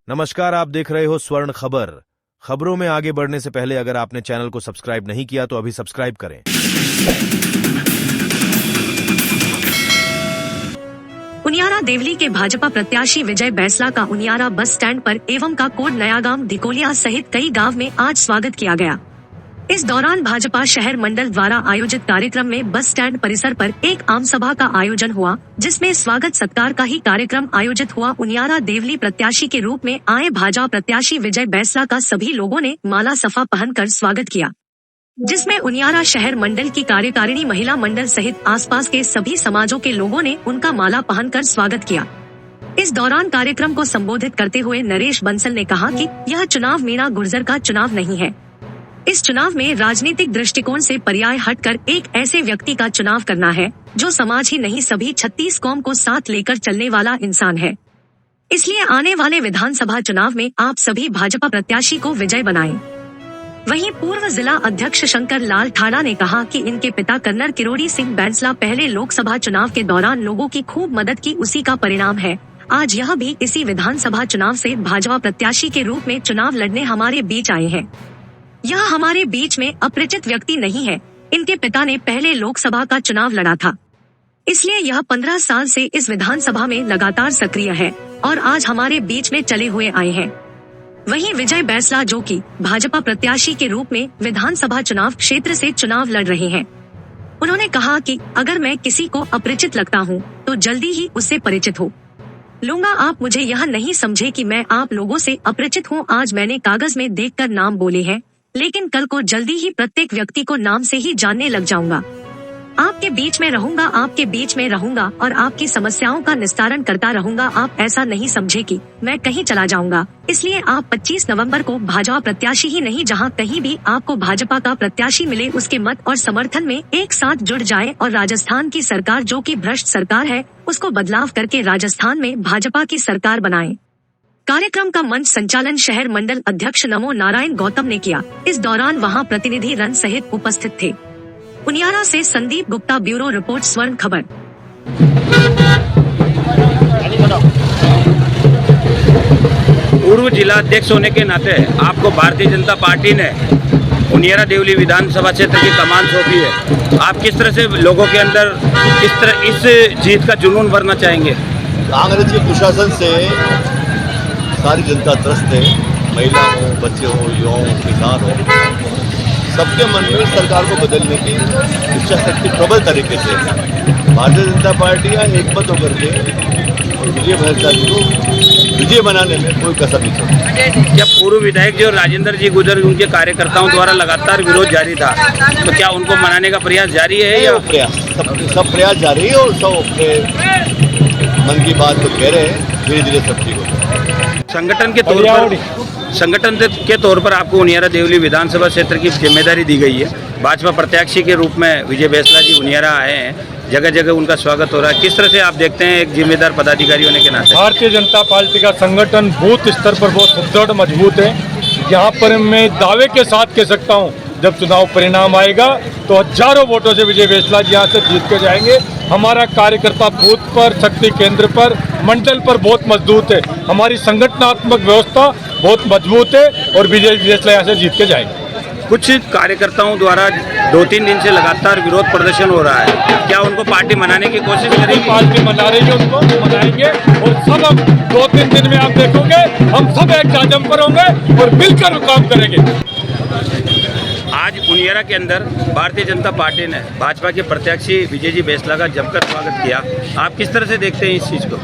नमस्कार, आप देख रहे हो स्वर्ण खबर। खबरों में आगे बढ़ने से पहले अगर आपने चैनल को सब्सक्राइब नहीं किया तो अभी सब्सक्राइब करें। उनियारा देवली के भाजपा प्रत्याशी विजय बैसला का उनियारा बस स्टैंड पर एवं का कोड नयागांव धिकोलिया सहित कई गांव में आज स्वागत किया गया। इस दौरान भाजपा शहर मंडल द्वारा आयोजित कार्यक्रम में बस स्टैंड परिसर पर एक आम सभा का आयोजन हुआ, जिसमें स्वागत सत्कार का ही कार्यक्रम आयोजित हुआ। उनियारा देवली प्रत्याशी के रूप में आए भाजपा प्रत्याशी विजय बैसला का सभी लोगों ने माला सफा पहनकर स्वागत किया, जिसमें उनियारा शहर मंडल की कार्यकारिणी, महिला मंडल सहित आसपास के सभी समाजों के लोगों ने उनका माला पहनकर स्वागत किया। इस दौरान कार्यक्रम को संबोधित करते हुए नरेश बंसल ने कहा कि यह चुनाव मीणा गुर्जर का चुनाव नहीं है। इस चुनाव में राजनीतिक दृष्टिकोण से पर्याय हटकर एक ऐसे व्यक्ति का चुनाव करना है जो समाज ही नहीं सभी 36 कौम को साथ लेकर चलने वाला इंसान है। इसलिए आने वाले विधानसभा चुनाव में आप सभी भाजपा प्रत्याशी को विजय बनाएं। वहीं पूर्व जिला अध्यक्ष शंकर लाल ठाड़ा ने कहा कि इनके पिता कर्नल किरोड़ी सिंह बैसला पहले लोकसभा चुनाव के दौरान लोगों की खूब मदद की, उसी का परिणाम है आज यह भी इसी विधानसभा चुनाव से भाजपा प्रत्याशी के रूप में चुनाव लड़ने हमारे बीच आए हैं। यह हमारे बीच में अपरिचित व्यक्ति नहीं है। इनके पिता ने पहले लोकसभा का चुनाव लड़ा था, इसलिए यह 15 साल से इस विधानसभा में लगातार सक्रिय है और आज हमारे बीच में चले हुए आए हैं। वहीं विजय बैसला, जो कि भाजपा प्रत्याशी के रूप में विधानसभा चुनाव क्षेत्र से चुनाव लड़ रहे हैं, उन्होंने कहा कि अगर मैं किसी को अपरिचित लगता हूं, तो जल्दी ही उससे परिचित हो लूंगा। आप मुझे यह नहीं समझे कि मैं आप लोगों से अपरिचित हूं। आज मैंने कागज में देखकर नाम बोले हैं, लेकिन कल को जल्दी ही प्रत्येक व्यक्ति को नाम से ही जानने लग जाऊंगा। आपके बीच में रहूंगा, आपके बीच में रहूंगा और आपकी समस्याओं का निस्तारण करता रहूंगा। आप ऐसा नहीं समझे कि मैं कहीं चला जाऊंगा। इसलिए आप 25 नवंबर को भाजपा प्रत्याशी ही नहीं, जहां कहीं भी आपको भाजपा का प्रत्याशी मिले, उसके मत और समर्थन में एक साथ जुड़ जाए और राजस्थान की सरकार, जो कि भ्रष्ट सरकार है, उसको बदलाव करके राजस्थान में भाजपा की सरकार बनाए। कार्यक्रम का मंच संचालन शहर मंडल अध्यक्ष नमो नारायण गौतम ने किया। इस दौरान वहां प्रतिनिधि रन सहित उपस्थित थे। उनियारा से संदीप गुप्ता, ब्यूरो रिपोर्ट, स्वर्ण खबर। पूर्व जिला अध्यक्ष होने के नाते आपको भारतीय जनता पार्टी ने उनियारा देवली विधानसभा क्षेत्र की कमान सौंपी है। आप किस तरह से लोगों के अंदर इस जीत का जुनून भरना चाहेंगे? कांग्रेस के कुशासन से सारी जनता त्रस्त है। महिला हो, बच्चे हो, युवा हो, किसान हो, सबके मन में सरकार को बदलने की इच्छा शक्ति प्रबल तरीके से भारतीय जनता पार्टी का एकमत होकर के विजय बैसला जी को विजय बनाने में कोई कसर नहीं छोड़ी। जब पूर्व विधायक जो राजेंद्र जी गुजर, उनके कार्यकर्ताओं द्वारा लगातार विरोध जारी था, तो क्या उनको मनाने का प्रयास जारी है या सब प्रयास जारी है और सब अपने मन की बात को कह रहे हैं। धीरे धीरे सब ठीक होगा। संगठन के तौर पर आपको उनियारा देवली विधानसभा क्षेत्र की जिम्मेदारी दी गई है। भाजपा प्रत्याशी के रूप में विजय बैसला जी उनियारा आए हैं, जगह जगह उनका स्वागत हो रहा है। किस तरह से आप देखते हैं एक जिम्मेदार पदाधिकारी होने के नाते? भारतीय जनता पार्टी का संगठन बूथ स्तर पर बहुत सुदृढ़ मजबूत है। यहाँ पर मैं दावे के साथ कह सकता हूँ, जब चुनाव परिणाम आएगा तो हजारों वोटों से विजय बैसला जी यहाँ से जीत के जाएंगे। हमारा कार्यकर्ता बूथ पर, शक्ति केंद्र पर, मंडल पर बहुत मजबूत है। हमारी संगठनात्मक व्यवस्था बहुत मजबूत है और विजय बैसला यहाँ से जीत के जाएंगे। कुछ कार्यकर्ताओं द्वारा 2-3 दिन से लगातार विरोध प्रदर्शन हो रहा है, क्या उनको पार्टी मनाने की कोशिश करेगी? पार्टी मना रही है, उनको मनाएंगे और सब हम 2-3 दिन में आप देखोगे हम सब एक जाजम पर होंगे और मिलकर काम करेंगे। आज उनियारा के अंदर भारतीय जनता पार्टी ने भाजपा के प्रत्याशी विजय जी बैसला का जमकर स्वागत किया। आप किस तरह से देखते हैं इस चीज़ को?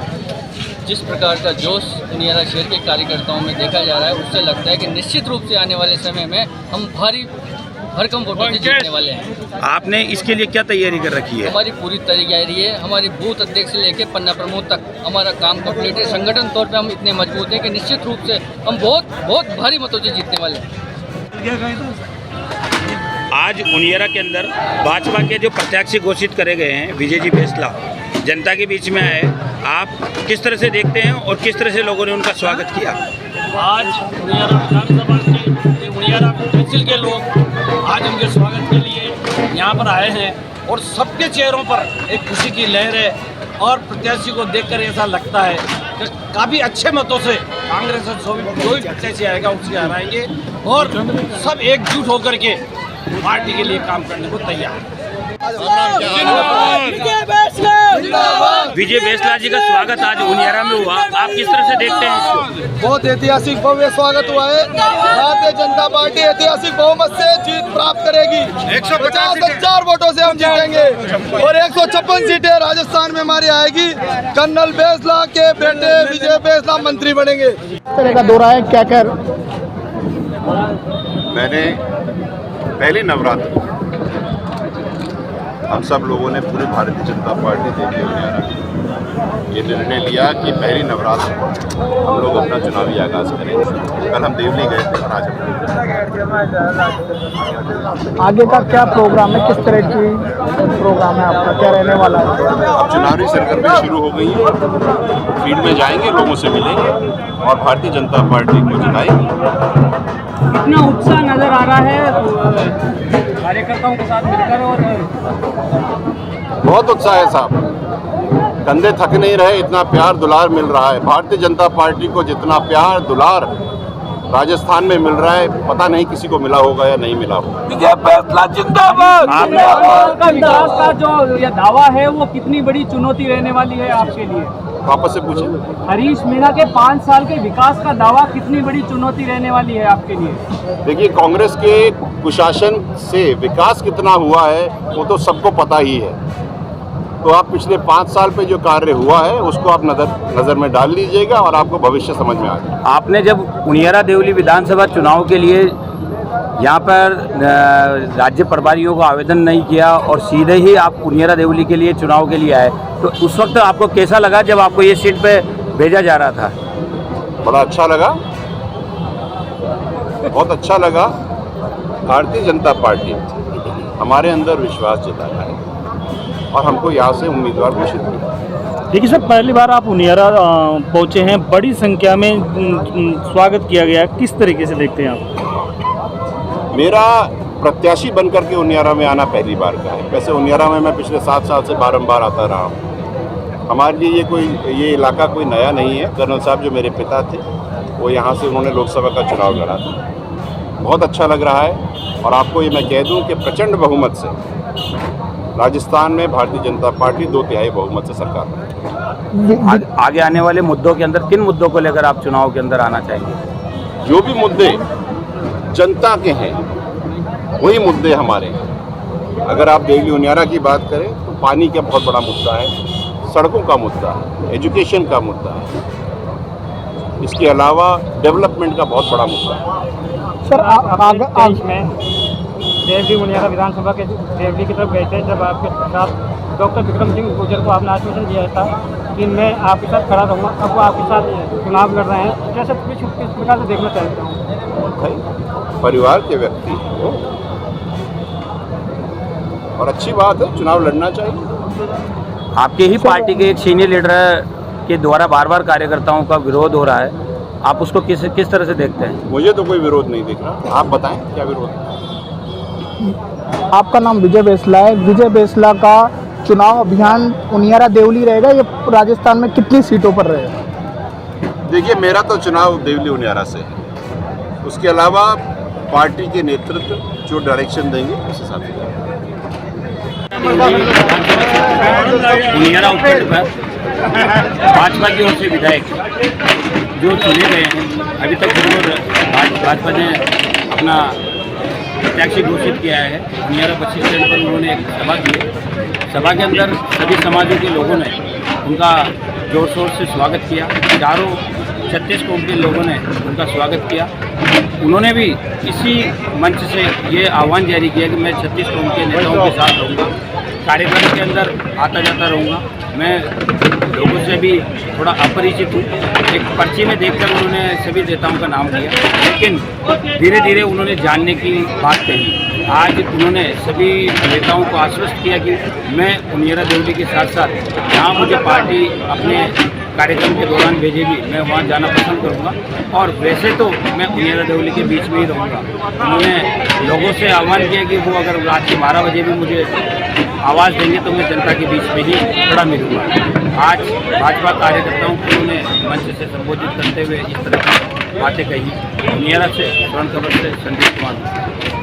जिस प्रकार का जोश उनियारा शहर के कार्यकर्ताओं में देखा जा रहा है, उससे लगता है कि निश्चित रूप से आने वाले समय में हम भरकम वोटों से जीतने वाले हैं। आपने इसके लिए क्या तैयारी कर रखी है? हमारी पूरी तैयारी है। हमारी बूथ अध्यक्ष से लेकर पन्ना प्रमुख तक हमारा काम कंप्लीट है। संगठन तौर पे हम इतने मजबूत हैं कि निश्चित रूप से हम बहुत भारी मतों से जीतने वाले हैं। आज उनियारा के अंदर भाजपा के जो प्रत्याशी घोषित करे गए हैं, विजय जी बैसला जनता के बीच में आए, आप किस तरह से देखते हैं और किस तरह से लोगों ने उनका स्वागत किया? आज उनियारा विधानसभा के उनियारा तहसील के लोग आज उनके स्वागत के लिए यहाँ पर आए हैं और सबके चेहरों पर एक खुशी की लहर है और प्रत्याशी को देखकर ऐसा लगता है कि काफ़ी अच्छे मतों से कांग्रेस और जो भी प्रत्याशी आएगा उससे हराएंगे और सब एकजुट होकर के पार्टी के लिए काम करने को तैयार है। विजय बैसला जी का स्वागत आज उनियारा में हुआ, आप किस तरह से देखते हैं इसको? बहुत ऐतिहासिक भव्य स्वागत हुआ है। भारतीय जनता पार्टी ऐतिहासिक बहुमत से जीत प्राप्त करेगी। 150,000 वोटों से हम जीतेंगे और 156 सीटें राजस्थान में हमारी आएगी। कर्नल बैसला के बेटे विजय बैसला मंत्री बनेंगे। इस तरह का दौरा है, क्या कर मैंने पहले नवरात्र हम सब लोगों ने पूरी भारतीय जनता पार्टी देवली उनियारा ये निर्णय लिया कि पहली नवरात्र हम लोग अपना चुनावी आगाज करेंगे। कल हम देवली गए थे और आज आगे का क्या प्रोग्राम है, किस तरह की प्रोग्राम है आपका, क्या रहने वाला है? अब चुनावी सरगर्मी शुरू हो गई है, फील्ड में जाएंगे, लोगों से मिलेंगे और भारतीय जनता पार्टी को जिताएंगे। कितना उत्साह नजर आ रहा है कार्यकर्ताओं के साथ मिलकर और बहुत उत्साह है साहब, कंधे थक नहीं रहे, इतना प्यार दुलार मिल रहा है। भारतीय जनता पार्टी को जितना प्यार दुलार राजस्थान में मिल रहा है, पता नहीं किसी को मिला होगा या नहीं मिला होगा। विजय बैसला जिंदाबाद। का विकास का जो ये दावा है वो कितनी बड़ी चुनौती रहने वाली है आपके लिए? वापस से पूछें। हरीश मीणा के 5 साल के विकास का दावा कितनी बड़ी चुनौती रहने वाली है आपके लिए? देखिए, कांग्रेस के कुशासन से विकास कितना हुआ है वो तो सबको पता ही है। तो आप पिछले 5 साल पे जो कार्य हुआ है उसको आप नज़र में डाल लीजिएगा और आपको भविष्य समझ में आ जाएगा। आपने जब उनियारा देवली विधानसभा चुनाव के लिए यहाँ पर राज्य प्रभारियों को आवेदन नहीं किया और सीधे ही आप उनियारा देवली के लिए चुनाव के लिए आए, तो उस वक्त आपको कैसा लगा जब आपको ये सीट पे भेजा जा रहा था? बड़ा अच्छा लगा, बहुत अच्छा लगा। भारतीय जनता पार्टी हमारे अंदर विश्वास जताया है और हमको यहाँ से उम्मीदवार घोषित किया। देखिए सर, पहली बार आप उनियारा पहुँचे हैं, बड़ी संख्या में स्वागत किया गया, किस तरीके से देखते हैं आप? मेरा प्रत्याशी बनकर के उनियारा में आना पहली बार का है। वैसे उनियारा में मैं पिछले 7 साल से बारंबार आता रहा हूँ। हमारे लिए ये इलाका कोई नया नहीं है। कर्नल साहब जो मेरे पिता थे वो यहाँ से उन्होंने लोकसभा का चुनाव लड़ा था। बहुत अच्छा लग रहा है और आपको ये मैं कह दूँ कि प्रचंड बहुमत से राजस्थान में भारतीय जनता पार्टी 2/3 बहुमत से सरकार बनेगी। आगे आने वाले मुद्दों के अंदर किन मुद्दों को लेकर आप चुनाव के अंदर आना चाहेंगे? जो भी मुद्दे जनता के हैं वही मुद्दे हमारे हैं। अगर आप देवली उनियारा की बात करें तो पानी का बहुत बड़ा मुद्दा है, सड़कों का मुद्दा है, एजुकेशन का मुद्दा है, इसके अलावा डेवलपमेंट का बहुत बड़ा मुद्दा है। सर, में देवली उनियारा विधानसभा के देवली की तरफ गए थे, जब आपके साथ डॉक्टर विक्रम सिंह गुर्जर को आपने आश्वासन दिया था कि मैं आपके साथ खड़ा रहूँगा, अब वो आपके साथ चुनाव लड़ रहे हैं, कैसे किस प्रकार से देखना चाहते हूँ? परिवार के व्यक्ति हो और अच्छी बात है, चुनाव लड़ना चाहिए। आपके ही पार्टी के एक सीनियर लीडर के द्वारा बार बार कार्यकर्ताओं का विरोध हो रहा है, आप उसको किस तरह से देखते हैं? मुझे तो कोई विरोध नहीं दिख रहा, आप बताएं क्या विरोध है? आपका नाम विजय बैसला है। विजय बैसला का चुनाव अभियान उनियारा देवली रहेगा, ये राजस्थान में कितनी सीटों पर रहेगा? देखिए, मेरा तो चुनाव देवली उनियारा से है, उसके अलावा पार्टी के नेतृत्व जो डायरेक्शन देंगे उस हिसाब से। उनियारा उपखंड पर भाजपा की ओर से विधायक जो चुने गए हैं, अभी तक भाजपा ने अपना प्रत्याशी घोषित किया है। उनियारा बस स्टैंड पर उन्होंने एक सभा की, सभा के अंदर सभी समाजों के लोगों ने उनका जोर शोर से स्वागत किया। चारों 36 कौम के लोगों ने उनका स्वागत किया। उन्होंने भी इसी मंच से ये आह्वान जारी किया कि मैं 36 कौम के नेताओं के साथ रहूँगा, कार्यक्रम के अंदर आता जाता रहूँगा। मैं लोगों से भी थोड़ा अपरिचित हूँ। एक पर्ची में देखकर उन्होंने सभी नेताओं का नाम लिया, लेकिन धीरे धीरे उन्होंने जानने की बात कही। आज उन्होंने सभी नेताओं को आश्वस्त किया कि मैं उनियारा देवली के साथ साथ जहाँ मुझे पार्टी अपने कार्यक्रम के दौरान भेजेगी मैं वहाँ जाना पसंद करूँगा। और वैसे तो मैं उनियारा देवली के बीच में ही रहूँगा। उन्होंने लोगों से आह्वान किया कि वो अगर रात के 12 बजे भी मुझे आवाज़ देंगे तो मैं जनता के बीच में ही खड़ा मिलूँगा। आज भाजपा कार्यकर्ताओं को उन्होंने मंच से संबोधित करते हुए इस तरह की बातें कही। उनियारा से स्वर्ण खबर से संदीप कुमार।